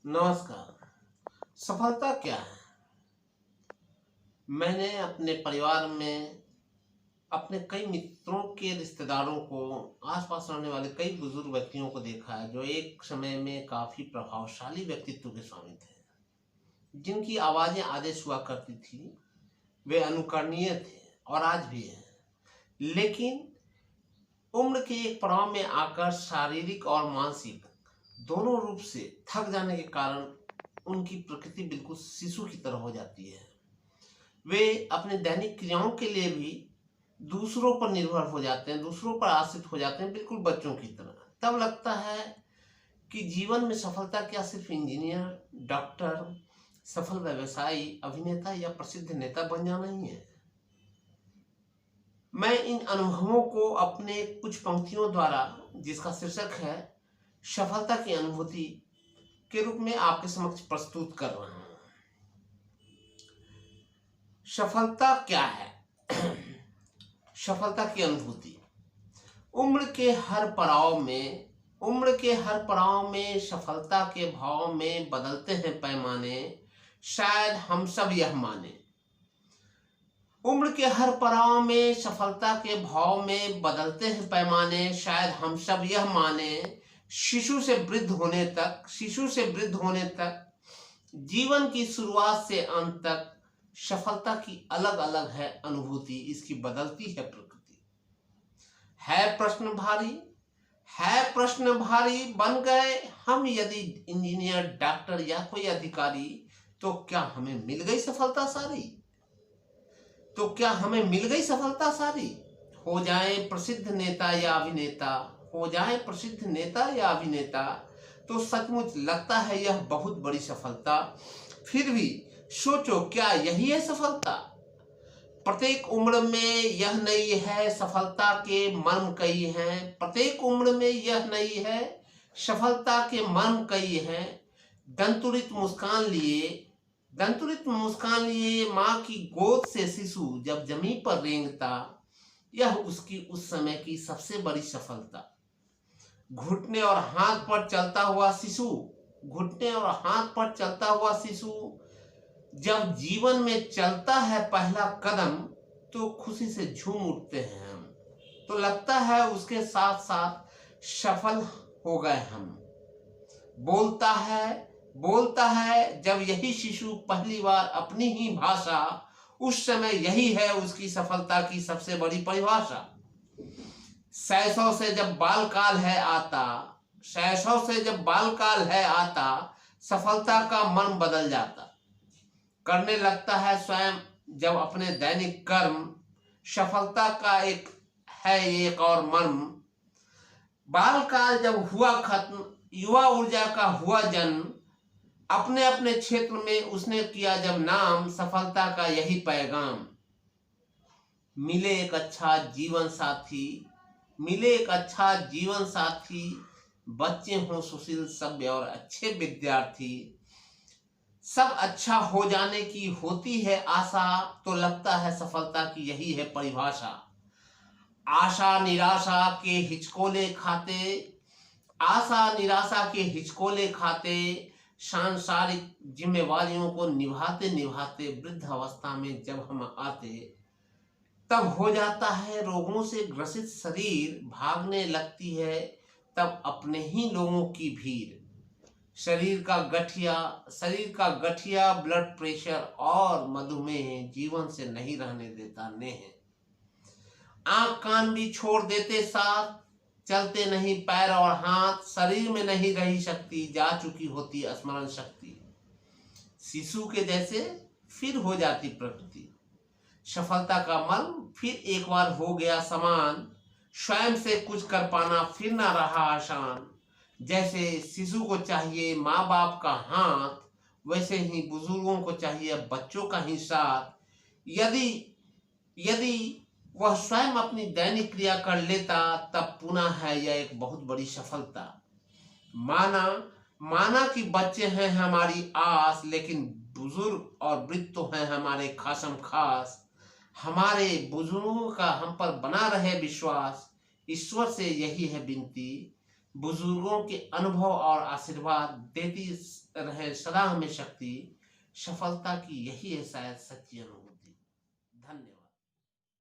नमस्कार। सफलता क्या है? मैंने अपने परिवार में अपने कई मित्रों के रिश्तेदारों को, आसपास रहने वाले कई बुजुर्ग व्यक्तियों को देखा है जो एक समय में काफी प्रभावशाली व्यक्तित्व के स्वामी थे, जिनकी आवाजें आदेश हुआ करती थी। वे अनुकरणीय थे और आज भी हैं, लेकिन उम्र के एक पड़ाव में आकर शारीरिक और मानसिक दोनों रूप से थक जाने के कारण उनकी प्रकृति बिल्कुल शिशु की तरह हो जाती है। वे अपने दैनिक क्रियाओं के लिए भी दूसरों पर निर्भर हो जाते हैं, दूसरों पर आश्रित हो जाते हैं, बिल्कुल बच्चों की तरह। तब लगता है कि जीवन में सफलता क्या सिर्फ इंजीनियर, डॉक्टर, सफल व्यवसायी, अभिनेता या प्रसिद्ध नेता बन जाना ही है। मैं इन अनुभवों को अपने कुछ पंक्तियों द्वारा, जिसका शीर्षक है सफलता की अनुभूति, के रूप में आपके समक्ष प्रस्तुत कर रहा हूं। सफलता क्या है? सफलता की अनुभूति। उम्र के हर पड़ाव में सफलता के भाव में बदलते हैं पैमाने, शायद हम सब यह माने। उम्र के हर पड़ाव में सफलता के भाव में बदलते हैं पैमाने, शायद हम सब यह माने। शिशु से वृद्ध होने तक, जीवन की शुरुआत से अंत तक सफलता की अलग अलग है अनुभूति, इसकी बदलती है प्रकृति। है प्रश्न भारी, बन गए हम यदि इंजीनियर, डॉक्टर या कोई अधिकारी, तो क्या हमें मिल गई सफलता सारी? हो जाए प्रसिद्ध नेता या अभिनेता, तो सचमुच लगता है यह बहुत बड़ी सफलता। फिर भी सोचो, क्या यही है सफलता? प्रत्येक उम्र में यह नहीं है, सफलता के मर्म कई हैं। दंतुरित मुस्कान लिए माँ की गोद से शिशु जब जमीन पर रेंगता, यह उसकी उस समय की सबसे बड़ी सफलता। घुटने और हाथ पर चलता हुआ शिशु जब जीवन में चलता है पहला कदम, तो खुशी से झूम उठते हैं हम, तो लगता है उसके साथ साथ सफल हो गए हम। बोलता है जब यही शिशु पहली बार अपनी ही भाषा, उस समय यही है उसकी सफलता की सबसे बड़ी परिभाषा। शैशव से जब बालकाल है आता, सफलता का मन बदल जाता। करने लगता है स्वयं जब अपने दैनिक कर्म, सफलता का एक और मर्म। बालकाल जब हुआ खत्म, युवा ऊर्जा का हुआ जन्म, अपने अपने क्षेत्र में उसने किया जब नाम, सफलता का यही पैगाम। मिले एक अच्छा जीवन साथी, बच्चे हों सुशील, सभ्य और अच्छे विद्यार्थी। सब अच्छा हो जाने की होती है आशा, तो लगता है सफलता की यही है परिभाषा। आशा निराशा के हिचकोले खाते, सांसारिक जिम्मेवारियों को निभाते निभाते वृद्ध अवस्था में जब हम आते, तब हो जाता है रोगों से ग्रसित शरीर, भागने लगती है तब अपने ही लोगों की भीड़। शरीर का गठिया ब्लड प्रेशर और मधुमेह जीवन से नहीं रहने देता नेह। आंख कान भी छोड़ देते साथ, चलते नहीं पैर और हाथ, शरीर में नहीं रही शक्ति, जा चुकी होती स्मरण शक्ति। शिशु के जैसे फिर हो जाती प्रकृति। सफलता का मर्म फिर एक बार हो गया समान, स्वयं से कुछ कर पाना फिर ना रहा आसान। जैसे शिशु को चाहिए माँ बाप का हाथ, वैसे ही बुजुर्गों को चाहिए बच्चों का ही साथ। यदि वह स्वयं अपनी दैनिक क्रिया कर लेता, तब पुनः है यह एक बहुत बड़ी सफलता। माना कि बच्चे हैं हमारी आस, लेकिन बुजुर्ग और वृद्ध तो हैं हमारे खासम खास। हमारे बुजुर्गों का हम पर बना रहे विश्वास, ईश्वर से यही है विनती। बुजुर्गों के अनुभव और आशीर्वाद देती रहे सदा हमें शक्ति। सफलता की यही है शायद सच्ची अनुभूति। धन्यवाद।